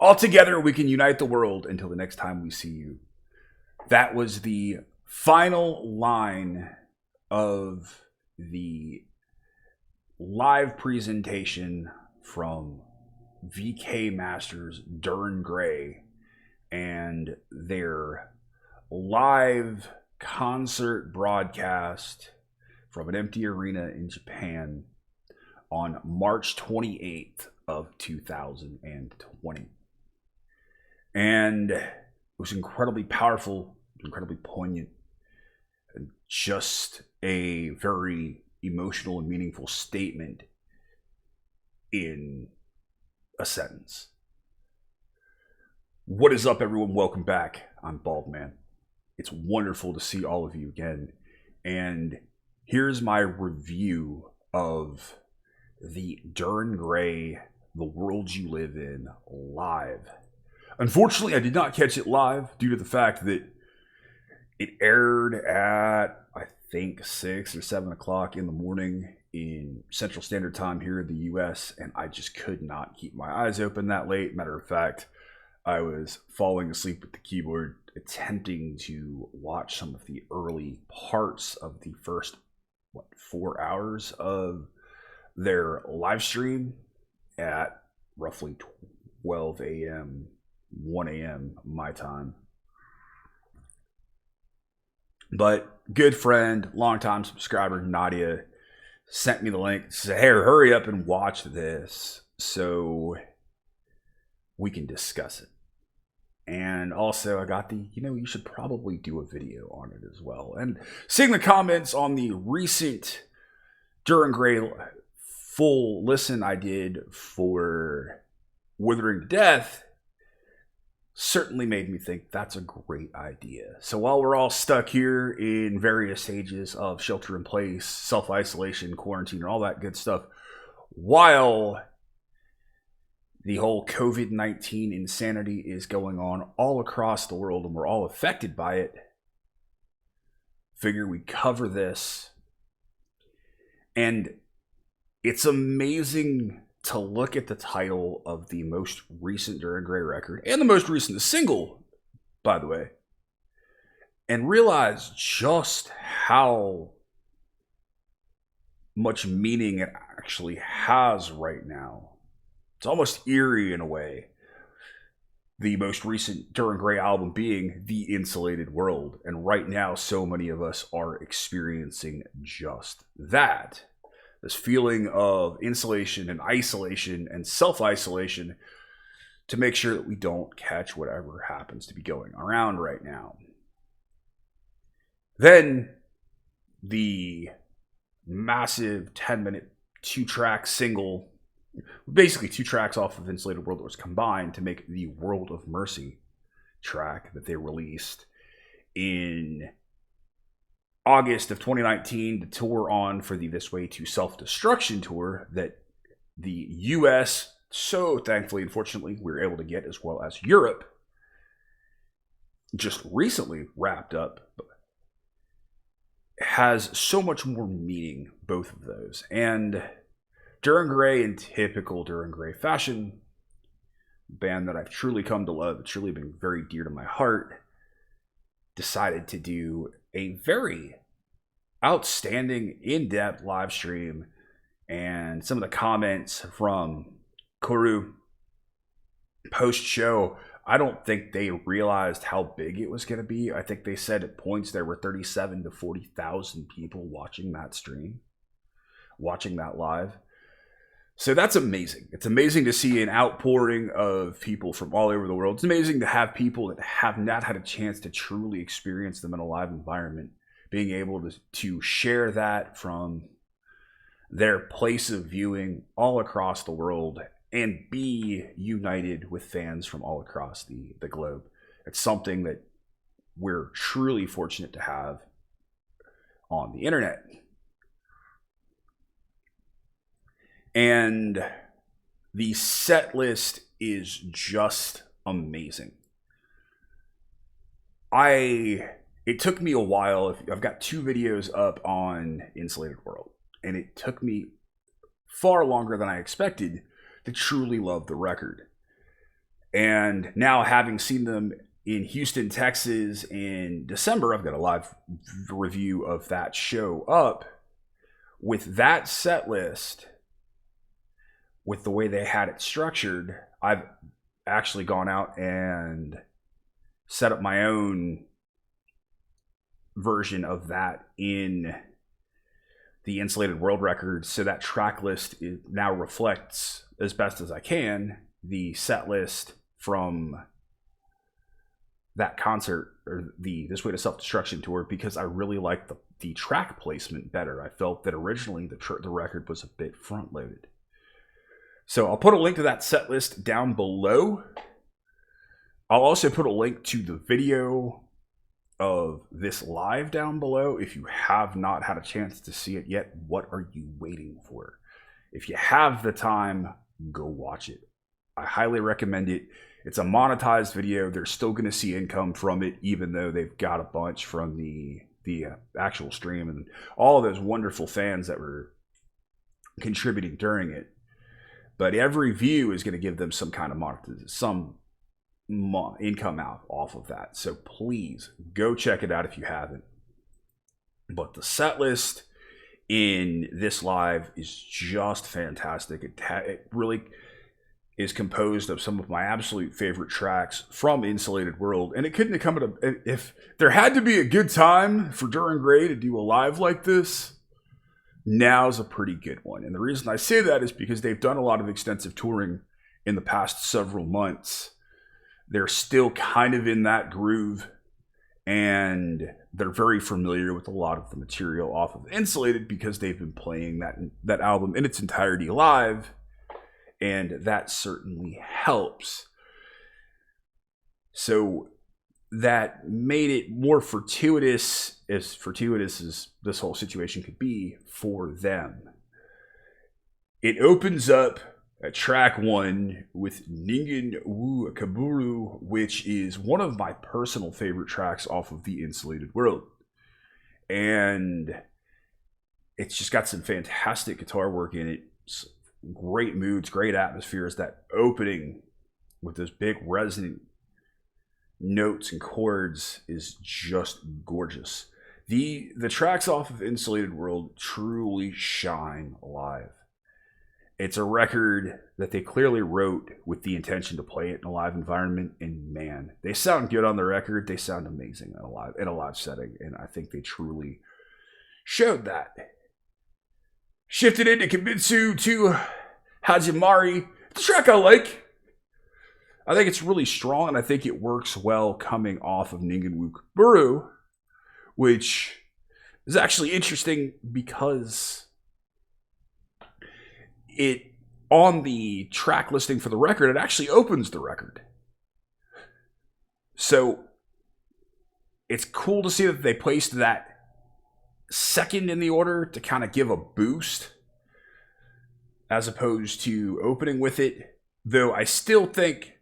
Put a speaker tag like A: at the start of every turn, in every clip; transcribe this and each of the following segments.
A: All together, we can unite the world until the next time we see you. That was the final line of the live presentation from VK Masters Dir En Grey and their live concert broadcast from an empty arena in Japan on March 28th of 2020. And it was incredibly powerful, incredibly poignant, and just a very emotional and meaningful statement in a sentence. What is up, everyone? Welcome back. I'm Baldman. It's wonderful to see all of you again. And here's my review of the Dir En Grey, The World You Live In, live. Unfortunately, I did not catch it live due to the fact that it aired at, I think, 6 or 7 o'clock in the morning in Central Standard Time here in the US, and I just could not keep my eyes open that late. Matter of fact, I was falling asleep with the keyboard, attempting to watch some of the early parts of the first, 4 hours of their live stream at roughly 12 a.m., 1 a.m. my time. But good friend, longtime subscriber, Nadia, sent me the link, said, hey, hurry up and watch this so we can discuss it. And also I got the, you should probably do a video on it as well. And seeing the comments on the recent Dir En Grey full listen I did for Withering to Death certainly made me think that's a great idea. So while we're all stuck here in various stages of shelter in place, self-isolation, quarantine, and all that good stuff, while the whole COVID-19 insanity is going on all across the world and we're all affected by it, figure we cover this. And it's amazing to look at the title of the most recent Dir En Grey record, and the most recent single, by the way, and realize just how much meaning it actually has right now. It's almost eerie in a way. The most recent Dir En Grey album being The Insulated World, and right now so many of us are experiencing just that. This feeling of insulation and isolation and self-isolation to make sure that we don't catch whatever happens to be going around right now. Then the massive 10-minute 2-track single, basically 2 tracks off of Insulated World, that was combined to make the World of Mercy track that they released in August of 2019 to tour on for the This Way to Self-Destruction tour that the US, so thankfully, unfortunately, we were able to get, as well as Europe, just recently wrapped up. Has so much more meaning, both of those. And Dir En Grey, in typical Dir En Grey fashion, band that I've truly come to love, it's truly been very dear to my heart, decided to do a very outstanding, in-depth live stream. And some of the comments from Kuru post-show, I don't think they realized how big it was going to be. I think they said at points there were 37 to 40,000 people watching that stream, watching that live. So that's amazing. It's amazing to see an outpouring of people from all over the world. It's amazing to have people that have not had a chance to truly experience them in a live environment, being able to share that from their place of viewing all across the world and be united with fans from all across the globe. It's something that we're truly fortunate to have on the internet. And the set list is just amazing. It took me a while. I've got 2 videos up on Insulated World, and it took me far longer than I expected to truly love the record. And now, having seen them in Houston, Texas in December, I've got a live review of that show up. With that set list, with the way they had it structured, I've actually gone out and set up my own version of that in the Insulated World Records. So that track list now reflects, as best as I can, the set list from that concert, or the This Way to Self-Destruction tour, because I really liked the track placement better. I felt that originally the record was a bit front-loaded. So I'll put a link to that set list down below. I'll also put a link to the video of this live down below. If you have not had a chance to see it yet, what are you waiting for? If you have the time, go watch it. I highly recommend it. It's a monetized video. They're still going to see income from it, even though they've got a bunch from the actual stream and all of those wonderful fans that were contributing during it. But every view is going to give them some kind of monetization, some income out off of that. So please go check it out if you haven't. But the set list in this live is just fantastic. It really is composed of some of my absolute favorite tracks from Insulated World. And it couldn't have come at if there had to be a good time for Dir En Grey to do a live like this, now's a pretty good one. And the reason I say that is because they've done a lot of extensive touring in the past several months. They're still kind of in that groove, and they're very familiar with a lot of the material off of Insulated because they've been playing that album in its entirety live, and that certainly helps. So that made it more fortuitous as this whole situation could be for them. It opens up at track 1 with Ningen Wo Kaburu, which is one of my personal favorite tracks off of the Insulated World. And it's just got some fantastic guitar work in it. Great moods, great atmospheres. That opening with those big resonant notes and chords is just gorgeous. The tracks off of Insulated World truly shine live. It's a record that they clearly wrote with the intention to play it in a live environment, and man, they sound good on the record. They sound amazing in a live setting, and I think they truly showed that. Shifted into Kimitsu to Hajimari. It's a track I like. I think it's really strong, and I think it works well coming off of Ningen Wo Kaburu, which is actually interesting because it, on the track listing for the record, it actually opens the record. So it's cool to see that they placed that second in the order to kind of give a boost as opposed to opening with it. Though I still think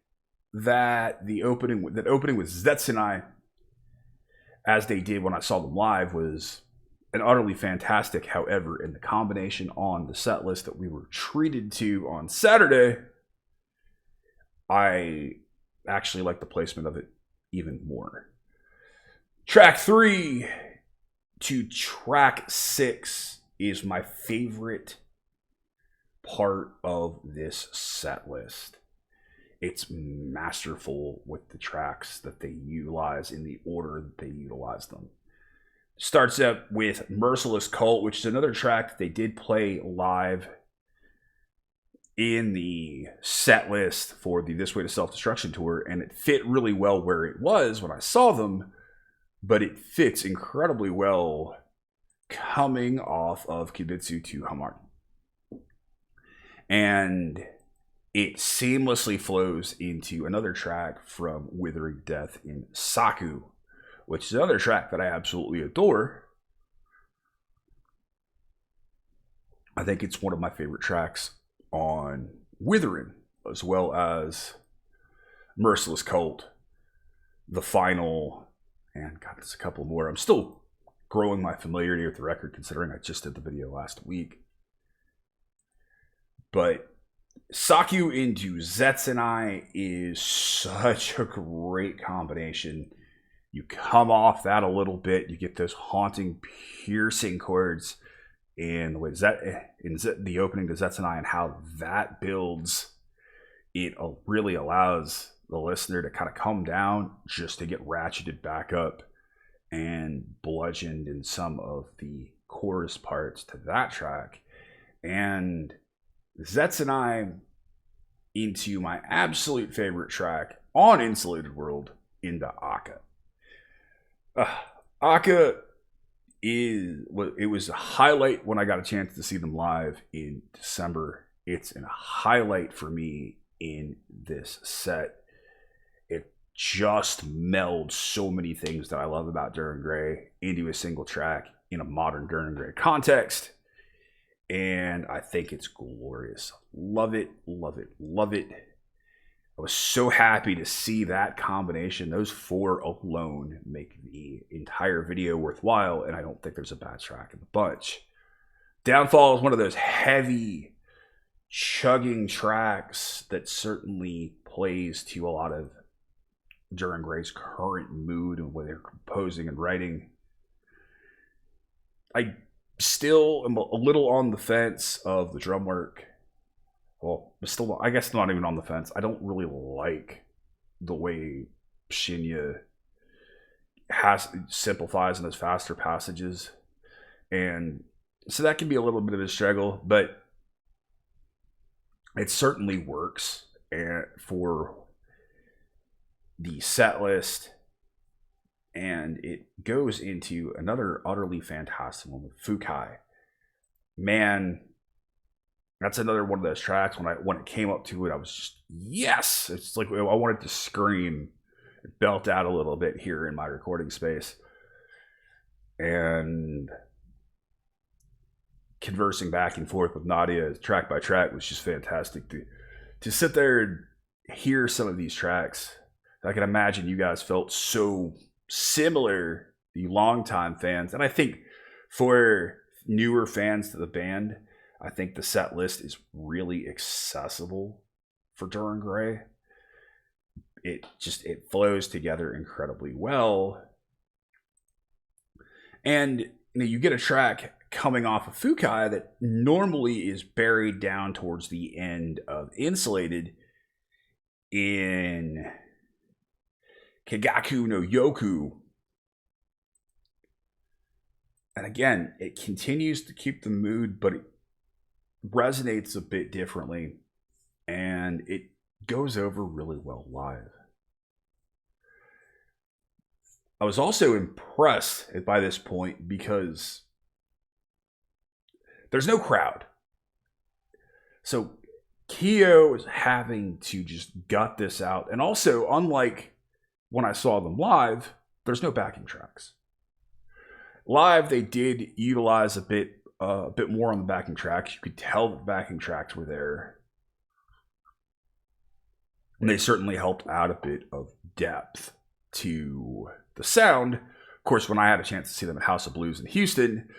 A: that the opening with Zetsuentai, as they did when I saw them live, was an utterly fantastic. However, in the combination on the set list that we were treated to on Saturday, I actually like the placement of it even more. Track 3 to track 6 is my favorite part of this set list. It's masterful with the tracks that they utilize in the order that they utilize them. Starts up with Merciless Cult, which is another track that they did play live in the set list for the This Way to Self-Destruction tour, and it fit really well where it was when I saw them, but it fits incredibly well coming off of Kibitsu to Hajimari. And it seamlessly flows into another track from Withering Death in Saku, which is another track that I absolutely adore. I think it's one of my favorite tracks on Withering, as well as Merciless Cult, The Final, and God, there's a couple more. I'm still growing my familiarity with the record, considering I just did the video last week. But Saku into Zetsuentai is such a great combination. You come off that a little bit, you get those haunting, piercing chords, and the way the opening to Zetsuentai and how that builds, it really allows the listener to kind of come down just to get ratcheted back up and bludgeoned in some of the chorus parts to that track. And Zetsuentai into my absolute favorite track on Insulated World, into Aka. Aka it was a highlight when I got a chance to see them live in December. It's a highlight for me in this set. It just melds so many things that I love about Dir En Grey into a single track in a modern Dir En Grey context. And I think it's glorious. Love it, love it, love it. I was so happy to see that combination. Those four alone make the entire video worthwhile, and I don't think there's a bad track in the bunch. Downfall is one of those heavy, chugging tracks that certainly plays to a lot of Dir En Grey's current mood and where they're composing and writing. I still am a little on the fence of the drum work. Well, still, I guess not even on the fence. I don't really like the way Shinya simplifies in those faster passages. And so that can be a little bit of a struggle, but it certainly works for the set list. And it goes into another utterly fantastic one with Fukai. Man, that's another one of those tracks. When it came up to it, I was just, yes! It's like I wanted to scream, belt out a little bit here in my recording space. And conversing back and forth with Nadia track by track was just fantastic. To sit there and hear some of these tracks, I can imagine you guys felt so similar, the longtime fans. And I think for newer fans to the band, I think the set list is really accessible for Dir En Grey. It flows together incredibly well. And you get a track coming off of Fukai that normally is buried down towards the end of Insulated in Keigaku no Yoku. And again, it continues to keep the mood, but it resonates a bit differently, and it goes over really well live. I was also impressed by this point because there's no crowd. So Kyo is having to just gut this out. And also, unlike when I saw them live, there's no backing tracks. Live, they did utilize a bit more on the backing tracks. You could tell the backing tracks were there. And they certainly helped add a bit of depth to the sound. Of course, when I had a chance to see them at House of Blues in Houston,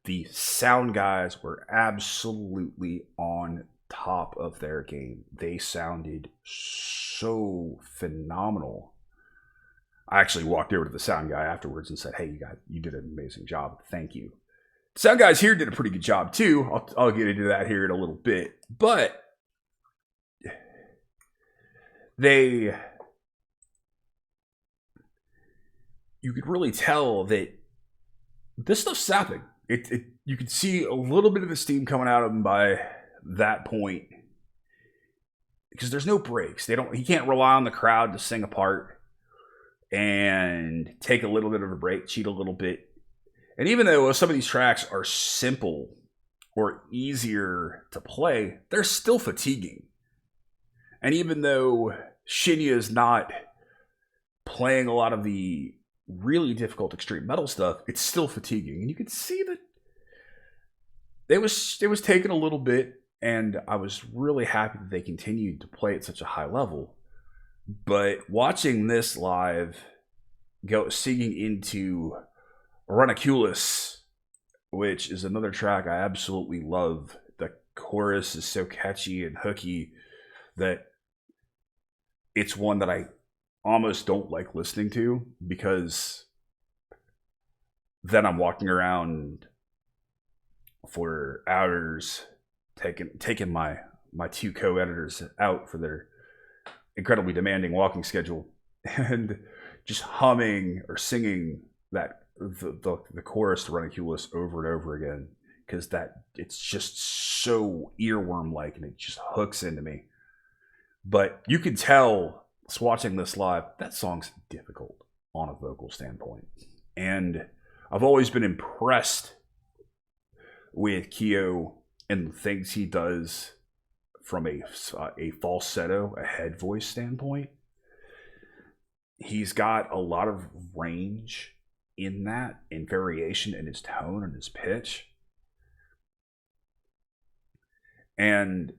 A: the sound guys were absolutely on top of their game. They sounded so phenomenal. I actually walked over to the sound guy afterwards and said, "Hey, you did an amazing job. Thank you." The sound guys here did a pretty good job too. I'll get into that here in a little bit. But you could really tell that this stuff's sapping. You could see a little bit of the steam coming out of them by that point, because there's no breaks. He can't rely on the crowd to sing a part and take a little bit of a break, cheat a little bit. And even though some of these tracks are simple or easier to play, they're still fatiguing. And even though Shinya is not playing a lot of the really difficult extreme metal stuff, it's still fatiguing. And you could see that it was taking a little bit, and I was really happy that they continued to play at such a high level. But watching this live, singing into Ranuculus, which is another track I absolutely love. The chorus is so catchy and hooky that it's one that I almost don't like listening to, because then I'm walking around for hours taking my two co-editors out for their incredibly demanding walking schedule and just humming or singing that the chorus to Ranuculus over and over again, because that it's just so earworm like and it just hooks into me. But you can tell watching this live, that song's difficult on a vocal standpoint, and I've always been impressed with Kyo and the things he does from a falsetto, a head voice standpoint. He's got a lot of range in that, and variation in his tone and his pitch. And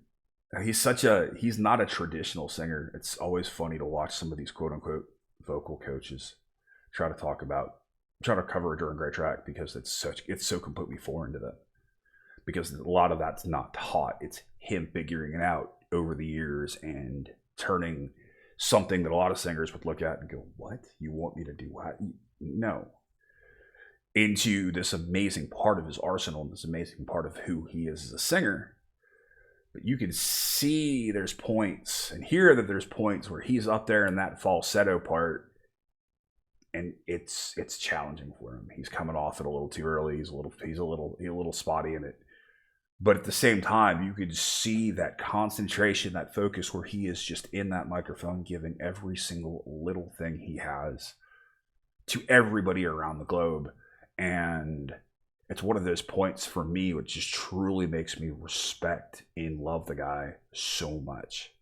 A: he's not a traditional singer. It's always funny to watch some of these quote unquote vocal coaches try to cover a DirEnGrey track, because it's so completely foreign to them. Because a lot of that's not taught. It's him figuring it out over the years and turning something that a lot of singers would look at and go, "What? You want me to do what?" No. Into this amazing part of his arsenal, and this amazing part of who he is as a singer. But you can see there's points and hear that there's points where he's up there in that falsetto part, and it's challenging for him. He's coming off it a little too early. He's a little spotty in it. But at the same time, you could see that concentration, that focus, where he is just in that microphone giving every single little thing he has to everybody around the globe. And it's one of those points for me which just truly makes me respect and love the guy so much.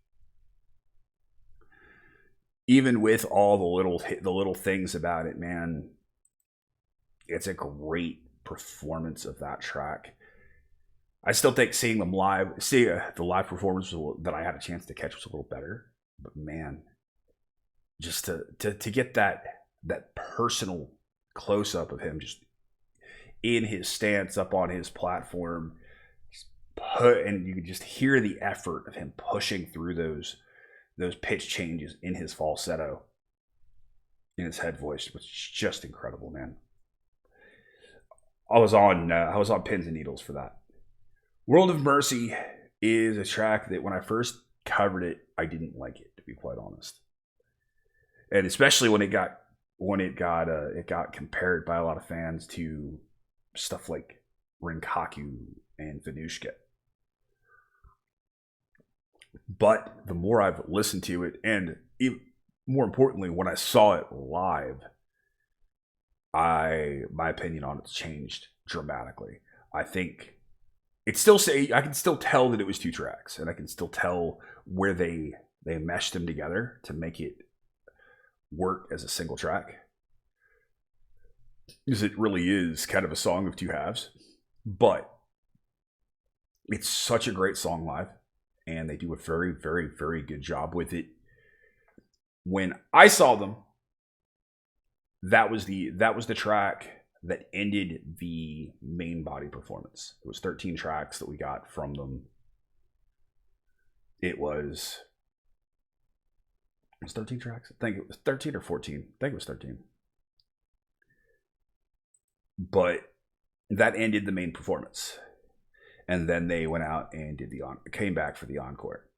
A: Even with all the little things about it, man, it's a great performance of that track. I still think seeing the live performance that I had a chance to catch was a little better. But man, just to get that personal close up of him just in his stance up on his platform, and you can just hear the effort of him pushing through those pitch changes in his falsetto, in his head voice, was just incredible, man. I was on pins and needles for that. World of Mercy is a track that when I first covered it, I didn't like it, to be quite honest. And especially when it got compared by a lot of fans to stuff like Renkaku and Venushka. But the more I've listened to it, and even more importantly, when I saw it live, my opinion on it's changed dramatically. I think I can still tell that it was two tracks, and I can still tell where they meshed them together to make it work as a single track, because it really is kind of a song of two halves. But it's such a great song live, and they do a very, very, very good job with it. When I saw them, that was the track that ended the main body performance. It was 13 tracks that we got from them. It was 13 tracks? I think it was 13 or 14. I think it was 13. But that ended the main performance. And then they went out and came back for the encore.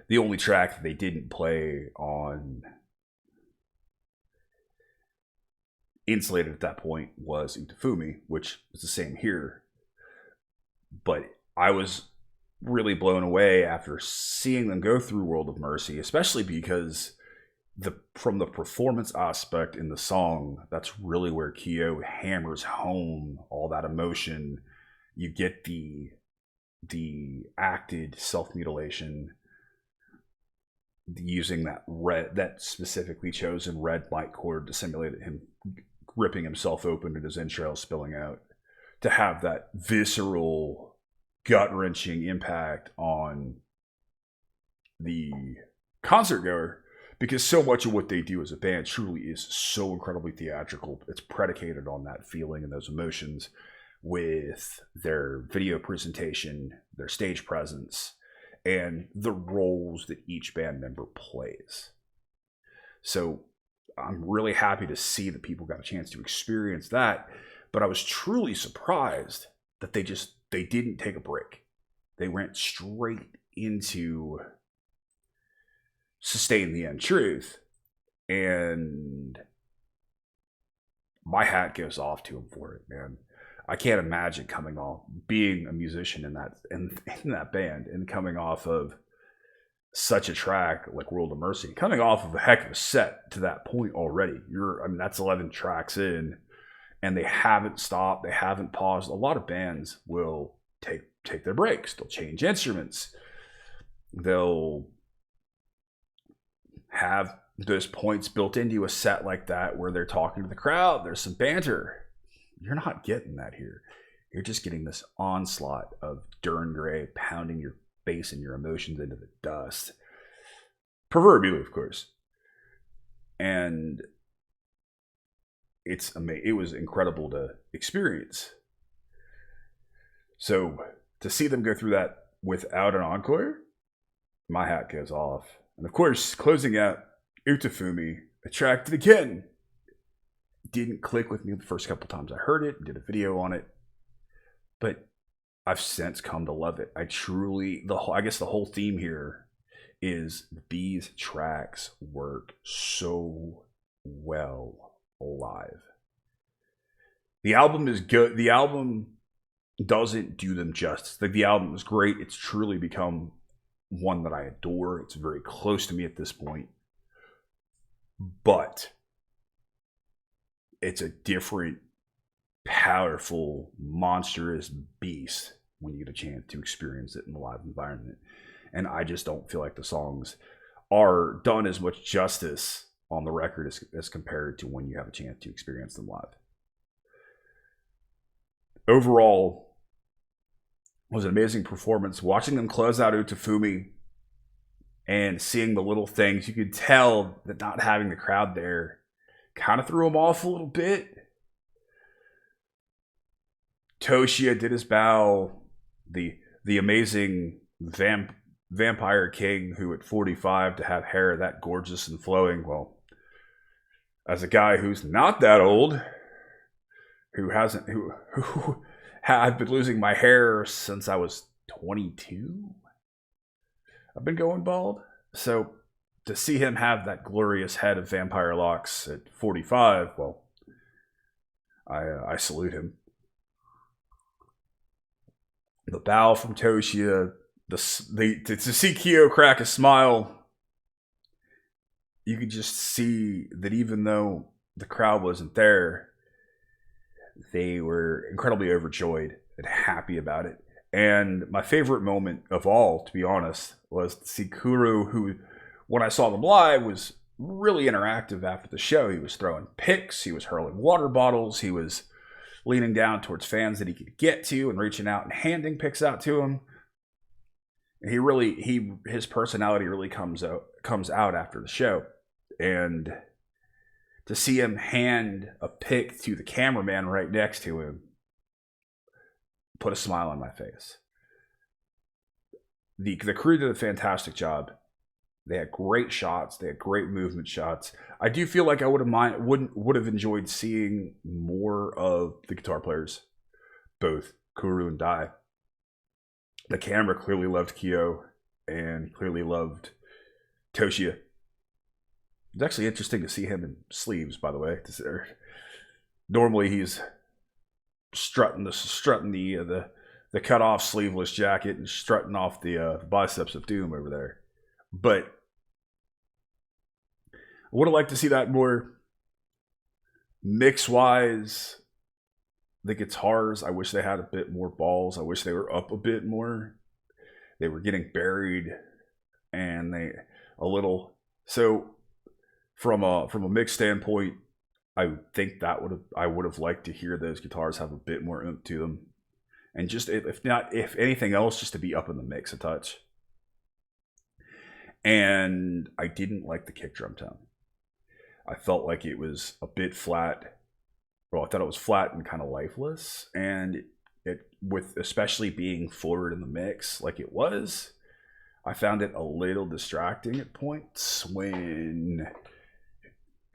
A: The only track that they didn't play on Insulated at that point was Utafumi, which is the same here. But I was really blown away after seeing them go through World of Mercy, especially because from the performance aspect in the song, that's really where Kyo hammers home all that emotion. You get the acted self-mutilation using that specifically chosen red mic cord to simulate him ripping himself open and his entrails spilling out, to have that visceral, gut-wrenching impact on the concert goer, because so much of what they do as a band truly is so incredibly theatrical. It's predicated on that feeling and those emotions. with their video presentation, their stage presence, and the roles that each band member plays. So I'm really happy to see that people got a chance to experience that, but I was truly surprised that they didn't take a break. They went straight into Sustain the Untruth, and my hat goes off to them for it, man. I can't imagine coming off being a musician in that band and coming off of such a track like World of Mercy, coming off of a heck of a set to that point already. That's 11 tracks in, and they haven't stopped, they haven't paused. A lot of bands will take their breaks, they'll change instruments, they'll have those points built into a set like that where they're talking to the crowd, there's some banter. You're not getting that here. You're just getting this onslaught of Dir En Grey pounding your face and your emotions into the dust, proverbially, of course. And it was incredible to experience. So to see them go through that without an encore, my hat goes off. And of course, closing out Utafumi, a track that again didn't click with me the first couple times I heard it, did a video on it, but I've since come to love it. I guess the whole theme here is these tracks work so well live. The album is good. The album doesn't do them justice. Like, the album is great. It's truly become one that I adore. It's very close to me at this point. But it's a different, powerful, monstrous beast when you get a chance to experience it in the live environment. And I just don't feel like the songs are done as much justice on the record as compared to when you have a chance to experience them live. Overall, it was an amazing performance. Watching them close out Utafumi and seeing the little things, you could tell that not having the crowd there kind of threw him off a little bit. Toshiya did his bow, the amazing vampire king who at 45 to have hair that gorgeous and flowing. Well, as a guy who's not that old, who I've been losing my hair since I was 22. I've been going bald. So to see him have that glorious head of vampire locks at 45, well, I salute him. The bow from Toshiya, to see Kyo crack a smile, you could just see that even though the crowd wasn't there, they were incredibly overjoyed and happy about it. And my favorite moment of all, to be honest, was to see Kuru, who, when I saw them live, was really interactive after the show. He was throwing picks, he was hurling water bottles, he was leaning down towards fans that he could get to and reaching out and handing picks out to him. And his personality really comes out after the show. And to see him hand a pick to the cameraman right next to him put a smile on my face. The crew did a fantastic job. They had great shots. They had great movement shots. I do feel like I would have enjoyed seeing more of the guitar players, both Kuru and Dai. The camera clearly loved Kyo and clearly loved Toshiya. It's actually interesting to see him in sleeves, by the way. Normally he's strutting the cut off sleeveless jacket and strutting off the biceps of doom over there. But I would have liked to see that more. Mix wise, the guitars, I wish they had a bit more balls. I wish they were up a bit more. They were getting buried, and so from a mix standpoint, I think I would have liked to hear those guitars have a bit more oomph to them, and just if anything else, just to be up in the mix a touch. And I didn't like the kick drum tone. I felt like it was a bit flat. Well, I thought it was flat and kind of lifeless, and with especially being forward in the mix like it was, I found it a little distracting at points when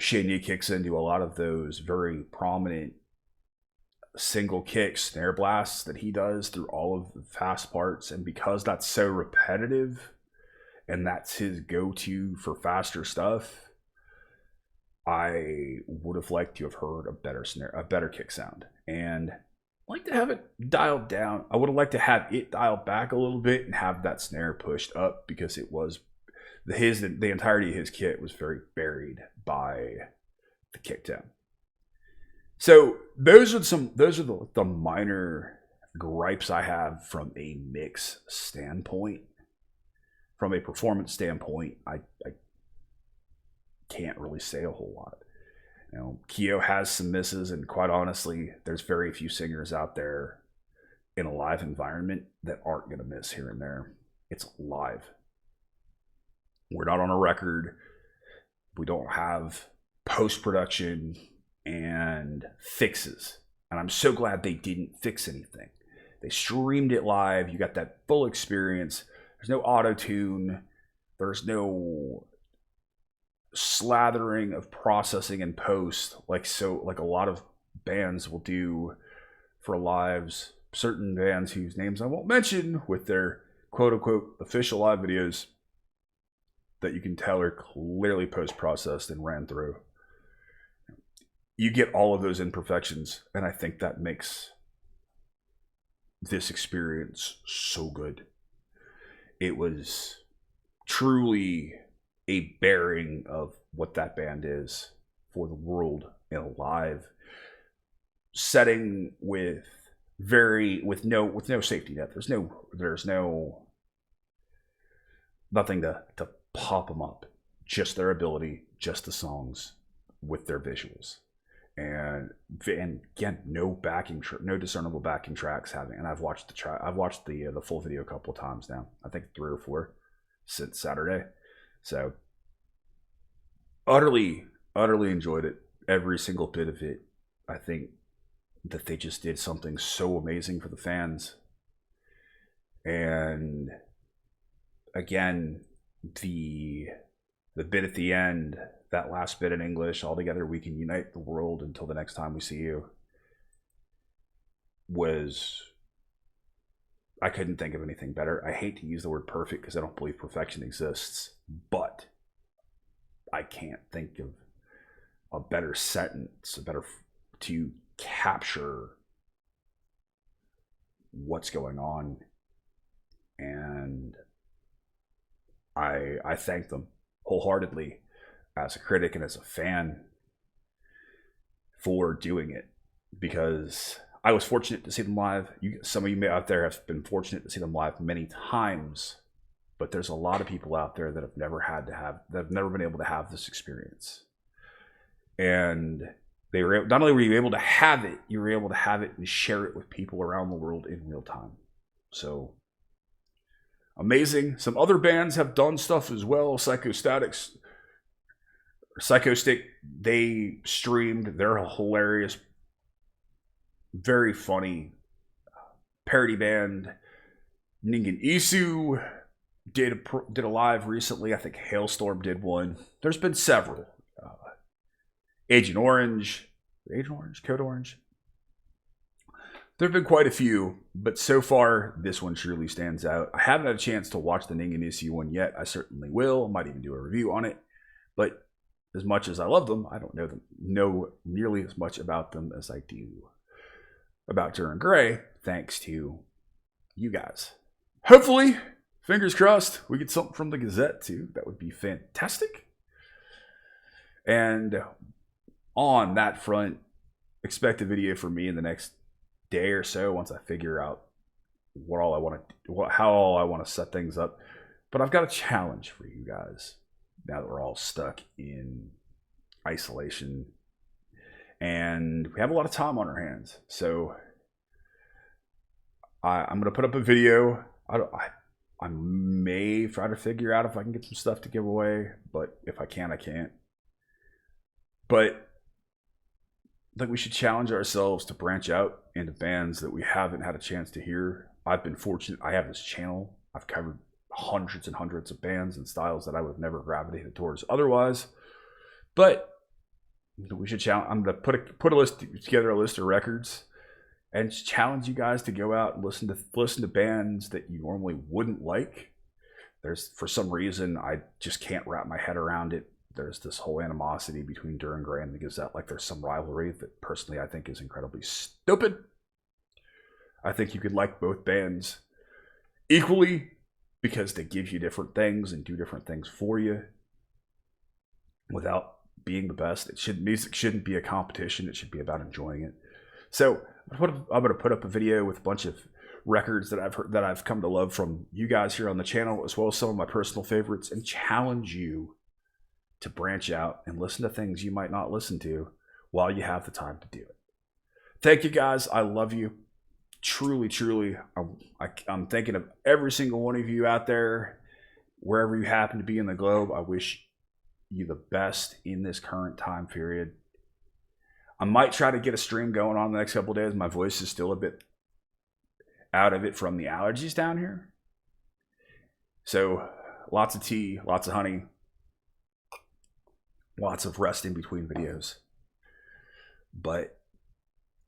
A: Shinya kicks into a lot of those very prominent single kick snare blasts that he does through all of the fast parts. And because that's so repetitive and that's his go-to for faster stuff, I would have liked to have heard a better kick sound, and like to have it dialed down. I would have liked to have it dialed back a little bit and have that snare pushed up, because it was the entirety of his kit was very buried by the kick down. So those are the minor gripes I have from a mix standpoint. From a performance standpoint, I can't really say a whole lot. You know, Kyo has some misses, and quite honestly, there's very few singers out there in a live environment that aren't going to miss here and there. It's live. We're not on a record. We don't have post-production and fixes. And I'm so glad they didn't fix anything. They streamed it live. You got that full experience. There's no auto-tune. There's no slathering of processing and post like a lot of bands will do for lives. Certain bands whose names I won't mention with their quote-unquote official live videos that you can tell are clearly post-processed and ran through. You get all of those imperfections, and I think that makes this experience so good. It was truly a bearing of what that band is for the world in a live setting with no safety net. There's nothing to pop them up. Just their ability, just the songs with their visuals. And again, no discernible backing tracks having. And I've watched the full video a couple of times now. I think 3 or 4 since Saturday. So utterly enjoyed it. Every single bit of it. I think that they just did something so amazing for the fans. And again, the bit at the end, that last bit in English, all together we can unite the world until the next time we see you, I couldn't think of anything better. I hate to use the word perfect because I don't believe perfection exists, but I can't think of a better sentence, to capture what's going on. And I thank them wholeheartedly as a critic and as a fan for doing it, because I was fortunate to see them live. Some of you out there have been fortunate to see them live many times, but there's a lot of people out there that have never been able to have this experience. And they were not only were you able to have it, you were able to have it and share it with people around the world in real time. So amazing. Some other bands have done stuff as well. Psychostick, they streamed. They're a hilarious, very funny parody band. Ningen Isu did a live recently. I think Hailstorm did one. There's been several. Agent Orange, Code Orange. There have been quite a few, but so far this one surely stands out. I haven't had a chance to watch the Ningen Isu one yet. I certainly will. I might even do a review on it. But as much as I love them, I don't know nearly as much about them as I do about Dir En Grey, thanks to you guys. Hopefully, fingers crossed, we get something from the Gazette too. That would be fantastic. And on that front, expect a video from me in the next day or so once I figure out how all I want to set things up. But I've got a challenge for you guys now that we're all stuck in isolation and we have a lot of time on our hands. So I'm going to put up a video. I may try to figure out if I can get some stuff to give away, but if I can't, I can't. But we should challenge ourselves to branch out into bands that we haven't had a chance to hear. I've been fortunate. I have this channel. I've covered hundreds and hundreds of bands and styles that I would have never gravitated towards otherwise. But we should challenge. I'm going to put together a list of records and challenge you guys to go out and listen to bands that you normally wouldn't like. There's, for some reason, I just can't wrap my head around it. There's this whole animosity between Dir En Grey and the Gazette, like there's some rivalry that personally I think is incredibly stupid. I think you could like both bands equally because they give you different things and do different things for you without being the best. Music shouldn't be a competition. It should be about enjoying it. So I'm going to put up a video with a bunch of records that I've come to love from you guys here on the channel, as well as some of my personal favorites, and challenge you to branch out and listen to things you might not listen to while you have the time to do it. Thank you guys. I love you. Truly, truly. I'm thinking of every single one of you out there, wherever you happen to be in the globe. I wish you the best in this current time period. I might try to get a stream going on the next couple of days. My voice is still a bit out of it from the allergies down here. So lots of tea, lots of honey, lots of rest in between videos. But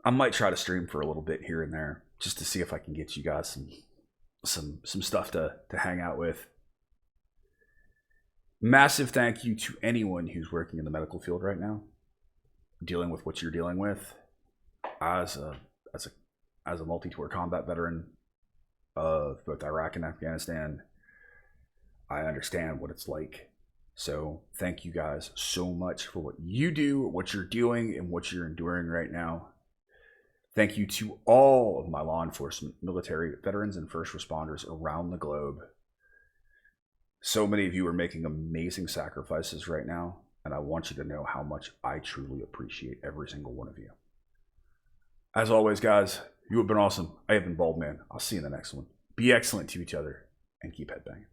A: I might try to stream for a little bit here and there just to see if I can get you guys some stuff to hang out with. Massive thank you to anyone who's working in the medical field right now, dealing with what you're dealing with. As a multi-tour combat veteran of both Iraq and Afghanistan, I understand what it's like. So thank you guys so much for what you do, what you're doing, and what you're enduring right now. Thank you to all of my law enforcement, military, veterans, and first responders around the globe. So many of you are making amazing sacrifices right now, and I want you to know how much I truly appreciate every single one of you. As always, guys, you have been awesome. I have been Baldman. I'll see you in the next one. Be excellent to each other and keep headbanging.